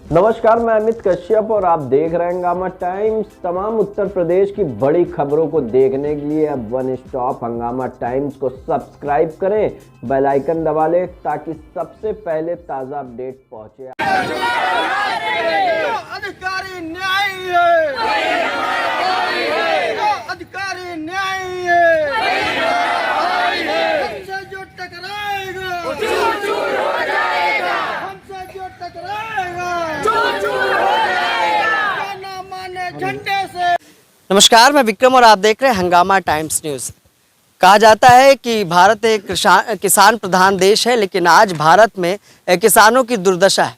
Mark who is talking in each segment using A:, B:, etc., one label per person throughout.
A: नमस्कार, मैं अमित कश्यप और आप देख रहे हैं हंगामा टाइम्स। तमाम उत्तर प्रदेश की बड़ी खबरों को देखने के लिए अब वन स्टॉप हंगामा टाइम्स को सब्सक्राइब करें, बेल आइकन दबा लें ताकि सबसे पहले ताज़ा अपडेट पहुंचे।
B: अधिकारी न्याय है, अधिकारी न्याय है, हमसे जो टकराएगा चूर-चूर हो जाएगा, हमसे जो टकराएगा चूर-चूर हो जाएगा, ना माने झंडे से।
C: नमस्कार, मैं विक्रम और आप देख रहे हैं हंगामा टाइम्स न्यूज़। कहा जाता है कि भारत एक किसान प्रधान देश है, लेकिन आज भारत में किसानों की दुर्दशा है।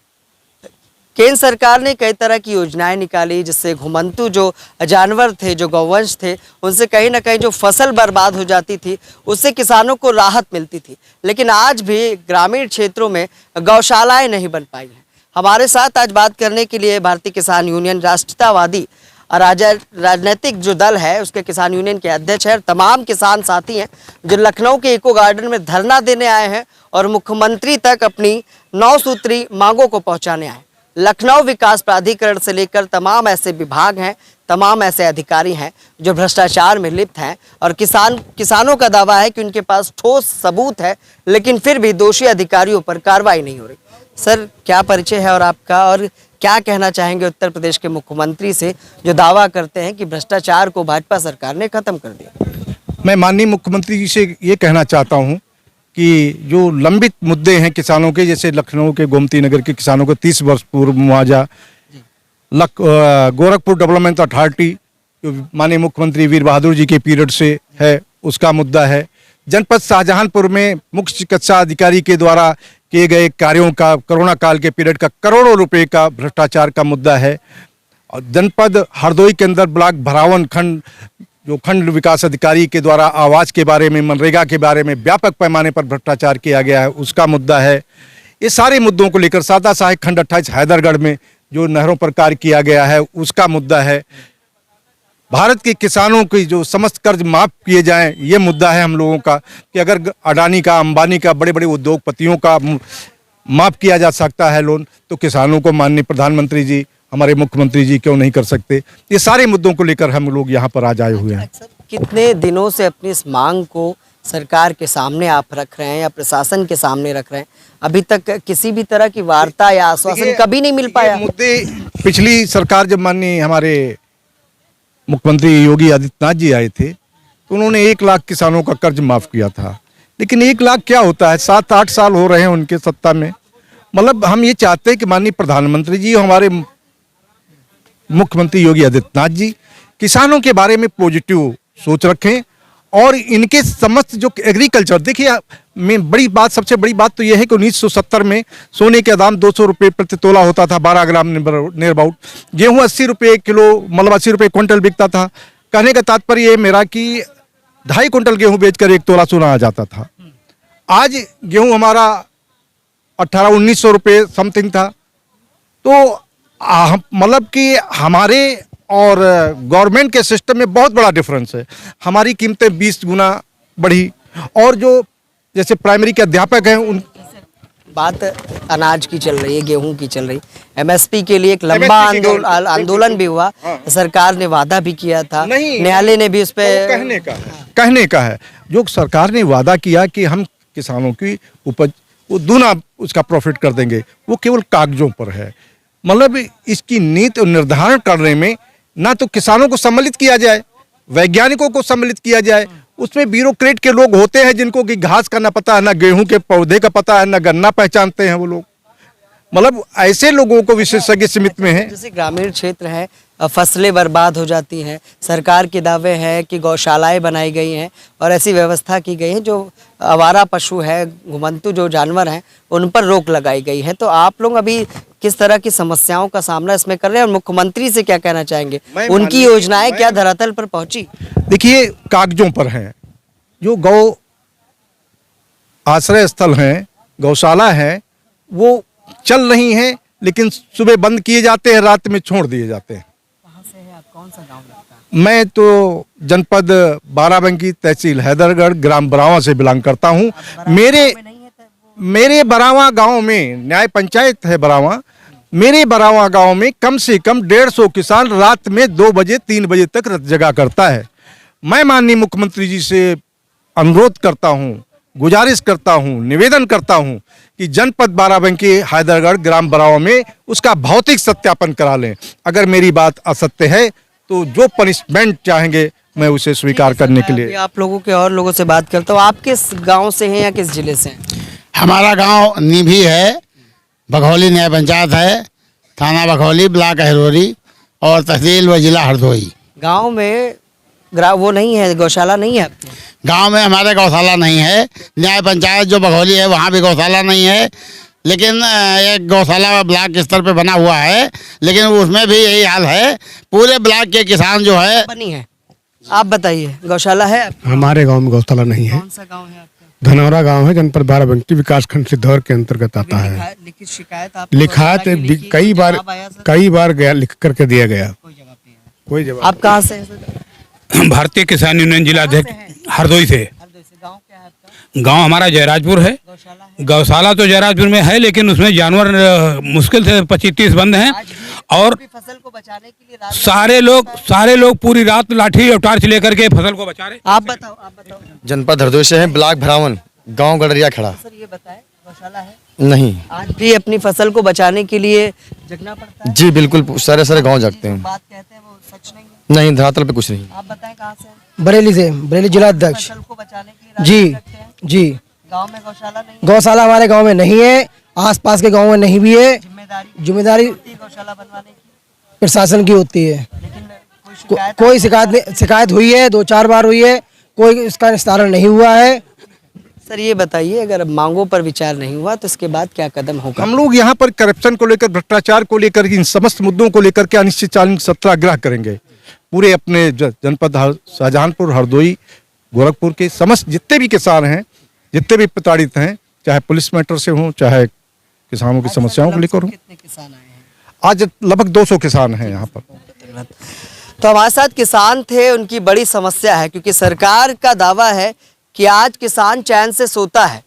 C: केंद्र सरकार ने कई तरह की योजनाएं निकाली, जिससे घुमंतु जो जानवर थे, जो गौवंश थे, उनसे कहीं ना कहीं जो फसल बर्बाद हो जाती थी, उससे किसानों को राहत मिलती थी। लेकिन आज भी ग्रामीण क्षेत्रों में गौशालाएं नहीं बन पाई हैं। हमारे साथ आज बात करने के लिए भारतीय किसान यूनियन राष्ट्रवादी राजनीतिक जो दल है उसके किसान यूनियन के अध्यक्ष है, और तमाम किसान साथी हैं जो लखनऊ के इको गार्डन में धरना देने आए हैं और मुख्यमंत्री तक अपनी 9 सूत्री मांगों को पहुंचाने आए। लखनऊ विकास प्राधिकरण से लेकर तमाम ऐसे विभाग हैं, तमाम ऐसे अधिकारी हैं जो भ्रष्टाचार में लिप्त हैं, और किसानों का दावा है कि उनके पास ठोस सबूत है, लेकिन फिर भी दोषी अधिकारियों पर कार्रवाई नहीं हो रही। सर, क्या परिचय है और आपका, और क्या कहना चाहेंगे उत्तर प्रदेश के मुख्यमंत्री से जो दावा करते हैं कि भ्रष्टाचार को भाजपा सरकार ने खत्म कर दिया?
D: मैं माननीय मुख्यमंत्री जी से ये कहना चाहता हूँ कि जो लंबित मुद्दे हैं किसानों के, जैसे लखनऊ के गोमती नगर के किसानों को 30 वर्ष पूर्व मुआवजा, गोरखपुर डेवलपमेंट अथॉरिटी जो माननीय मुख्यमंत्री वीर बहादुर जी के पीरियड से है, उसका मुद्दा है। जनपद शाहजहांपुर में मुख्य चिकित्सा अधिकारी के द्वारा किए गए कार्यों का, कोरोना काल के पीरियड का करोड़ों रुपए का भ्रष्टाचार का मुद्दा है। और जनपद हरदोई के अंदर ब्लॉक भरावन खंड, जो खंड विकास अधिकारी के द्वारा आवास के बारे में, मनरेगा के बारे में व्यापक पैमाने पर भ्रष्टाचार किया गया है, उसका मुद्दा है। ये सारे मुद्दों को लेकर सादा सहायक खंड 28 हैदरगढ़ में जो नहरों पर कार्य किया गया है, उसका मुद्दा है। भारत के किसानों की जो समस्त कर्ज माफ किए जाएं, ये मुद्दा है हम लोगों का, कि अगर अडानी का, अंबानी का, बड़े बड़े उद्योगपतियों का माफ किया जा सकता है लोन, तो किसानों को माननीय प्रधानमंत्री जी, हमारे मुख्यमंत्री जी क्यों नहीं कर सकते। ये सारे मुद्दों को लेकर हम लोग यहाँ पर आज आए हुए हैं।
C: कितने दिनों से अपनी इस मांग को सरकार के सामने आप रख रहे हैं या प्रशासन के सामने रख रहे हैं? अभी तक किसी भी तरह की वार्ता या आश्वासन कभी नहीं मिल पाया?
D: मुद्दे पिछली सरकार, जब माननीय हमारे मुख्यमंत्री योगी आदित्यनाथ जी आए थे, तो उन्होंने 1 लाख किसानों का कर्ज माफ किया था। लेकिन 1 लाख क्या होता है? 7-8 साल हो रहे हैं उनके सत्ता में। मतलब हम ये चाहते हैं कि माननीय प्रधानमंत्री जी, हमारे मुख्यमंत्री योगी आदित्यनाथ जी किसानों के बारे में पॉजिटिव सोच रखें, और इनके समस्त जो एग्रीकल्चर, देखिए सबसे बड़ी बात तो यह है कि 1970 में सोने का दाम 200 रुपये प्रति तोला होता था, 12 ग्राम नियर अबाउट। गेहूँ 80 रुपये किलो, मतलब 80 रुपये क्विंटल बिकता था। कहने का तात्पर्य ये मेरा कि 2.5 कुंटल गेहूँ बेचकर 1 तोला सोना आ जाता था। आज गेहूँ हमारा 1800-1900 रुपये समथिंग था। तो मतलब कि हमारे और गवर्नमेंट के सिस्टम में बहुत बड़ा डिफरेंस है। हमारी कीमतें 20 गुना बढ़ी, और जो जैसे प्राइमरी के अध्यापक हैं उन
C: बात अनाज की चल रही है, गेहूं की चल रही। एमएसपी के लिए एक लंबा आंदोलन भी हुआ। सरकार ने वादा भी किया था, न्यायालय ने भी उस पर
D: कहने का है जो सरकार ने वादा किया कि हम किसानों की उपज वो दूना उसका प्रॉफिट कर देंगे, वो केवल कागजों पर है। मतलब इसकी नीति निर्धारण करने में ना तो किसानों को सम्मिलित किया जाए, वैज्ञानिकों को सम्मिलित किया जाए। उसमें ब्यूरोक्रेट के लोग होते हैं जिनको कि घास का ना पता है, ना गेहूं के पौधे का पता है, ना गन्ना पहचानते हैं वो लोग। मतलब ऐसे लोगों को विशेषज्ञ समिति में है।
C: जैसे ग्रामीण क्षेत्र है, फसलें बर्बाद हो जाती हैं, सरकार के दावे हैं कि गौशालाएं बनाई गई हैं और ऐसी व्यवस्था की गई है, जो आवारा पशु है, घुमंतु जो जानवर हैं, उन पर रोक लगाई गई है। तो आप लोग अभी किस तरह की समस्याओं का सामना इसमें कर रहे हैं, और मुख्यमंत्री से क्या कहना चाहेंगे? उनकी योजनाएं क्या धरातल पर पहुंची?
D: देखिए, कागजों पर हैं। जो गौ आश्रय स्थल हैं, गौशाला है, वो चल रही हैं, लेकिन सुबह बंद किए जाते हैं, रात में छोड़ दिए जाते हैं।
C: कहाँ से है आप? कौन सा गांव लगता है?
D: मैं तो जनपद बाराबंकी, तहसील हैदरगढ़, ग्राम बरावा से बिलोंग करता हूँ। मेरे बरावा गांव में न्याय पंचायत है बरावा, मेरे बरावा गांव में कम से कम 150 किसान रात में 2 बजे 3 बजे तक रत जगा करता है। मैं माननीय मुख्यमंत्री जी से अनुरोध करता हूं, गुजारिश करता हूं, निवेदन करता हूं कि जनपद बाराबंकी हैदरगढ़ ग्राम बरावा में उसका भौतिक सत्यापन करा लें। अगर मेरी बात असत्य है तो जो पनिशमेंट चाहेंगे मैं उसे स्वीकार करने के लिए।
C: अभी आप लोगों के और लोगों से बात करता हूँ। आप किस गांव से हैं या किस जिले से हैं?
E: हमारा गांव नीभी है, बघौली न्याय पंचायत है, थाना बघौली, ब्लॉक अहरोरी और तहसील व जिला हरदोई।
C: गांव में वो नहीं है, गौशाला नहीं है आपके?
E: गांव में हमारे गौशाला नहीं है। न्याय पंचायत जो बघौली है वहाँ भी गौशाला नहीं है, लेकिन एक गौशाला ब्लॉक स्तर पे बना हुआ है, लेकिन उसमें भी यही हाल है। पूरे ब्लॉक के किसान जो है
C: बनी है। आप बताइए, गौशाला है आपके?
F: हमारे गांव में गौशाला नहीं है।
C: कौन सा गांव है आपका?
F: धनौरा गांव है, जनपद बाराबंकी विकासखंड सिद्धौर के अंतर्गत आता है।
C: लिखित शिकायत आपको
F: लिखात
C: गौशाला की लिखी,
F: कई
C: कोई
F: बार
C: जवाब आया सर?
F: कई बार गया, लिख करके दिया गया,
C: कोई जवाब नहीं आया।
F: कोई जवाब।
C: आप कहाँ से हैं सर?
G: भारतीय किसान यूनियन जिला अध्यक्ष हरदोई से।
C: हरदोई से। गांव क्या है आपका?
G: गांव हमारा जयराजपुर है।
C: गौशाला है?
G: गौशाला तो जयराजपुर में है, लेकिन उसमें जानवर मुश्किल से 25-30 बंद हैं। और
C: भी फसल को बचाने के लिए रात
G: सारे लोग पूरी रात लाठी और टार्च लेकर के फसल को बचा रहे।
C: आप बताओ
H: जनपद हरदोई से हैं, ब्लॉक भरावन, गांव गडरिया खड़ा।
C: सर, ये बताएं, गौशाला है?
H: नहीं
C: आज भी अपनी फसल को बचाने के लिए जगना पड़ता है?
H: जी बिल्कुल, सारे सारे गांव जागते
C: जो
H: हैं।
C: बात कहते हैं वो सच नहीं है?
H: नहीं, धरातल पे कुछ नहीं।
C: आप बताएं कहाँ से हैं?
I: बरेली से, बरेली जिला अध्यक्ष।
C: फसल को बचाने के लिए रात
I: जी
C: जगते हैं?
I: जी।
C: गांव में गौशाला नहीं है?
I: गौशाला हमारे गांव में नहीं है, आसपास के गांव में नहीं भी है। जिम्मेदारी
C: होती है गौशाला बनवाने की,
I: प्रशासन की होती है।
C: लेकिन कोई
I: कोई शिकायत हुई है, 2-4 बार हुई है, कोई इसका निस्तारण नहीं हुआ है।
C: सर, ये बताइए, अगर मांगों पर विचार नहीं हुआ तो इसके बाद क्या कदम होगा?
D: हम लोग यहाँ पर करप्शन को लेकर, भ्रष्टाचार को लेकर, इन समस्त मुद्दों को लेकर के अनिश्चितकालीन सत्याग्रह करेंगे। पूरे अपने जनपद शाहजहानपुर, हरदोई, गोरखपुर के समस्त जितने भी किसान हैं, जितने भी प्रताड़ित हैं, चाहे पुलिस मैटर से हों, चाहे किसानों की समस्याओं को लेकर हों।
C: कितने किसान आए हैं?
D: आज लगभग 200 किसान हैं यहाँ पर।
C: तो हमारे साथ किसान थे, उनकी बड़ी समस्या है, क्योंकि सरकार का दावा है कि आज किसान चैन से सोता है,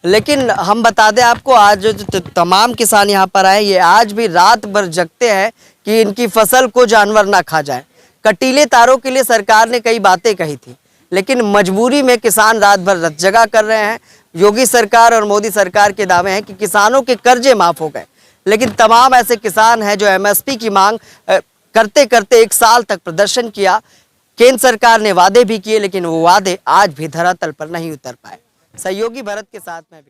C: लेकिन हम बता दें आपको, आज जो तमाम किसान यहाँ पर आए, ये आज भी रात भर जगते हैं कि इनकी फसल को जानवर ना खा जाए। कटीले तारों के लिए सरकार ने कई बातें कही थी, लेकिन मजबूरी में किसान रात भर रत जगा कर रहे हैं। योगी सरकार और मोदी सरकार के दावे हैं कि किसानों के कर्जे माफ हो गए, लेकिन तमाम ऐसे किसान हैं जो एमएसपी की मांग करते करते 1 साल तक प्रदर्शन किया। केंद्र सरकार ने वादे भी किए, लेकिन वो वादे आज भी धरातल पर नहीं उतर पाए। सहयोगी भरत के साथ में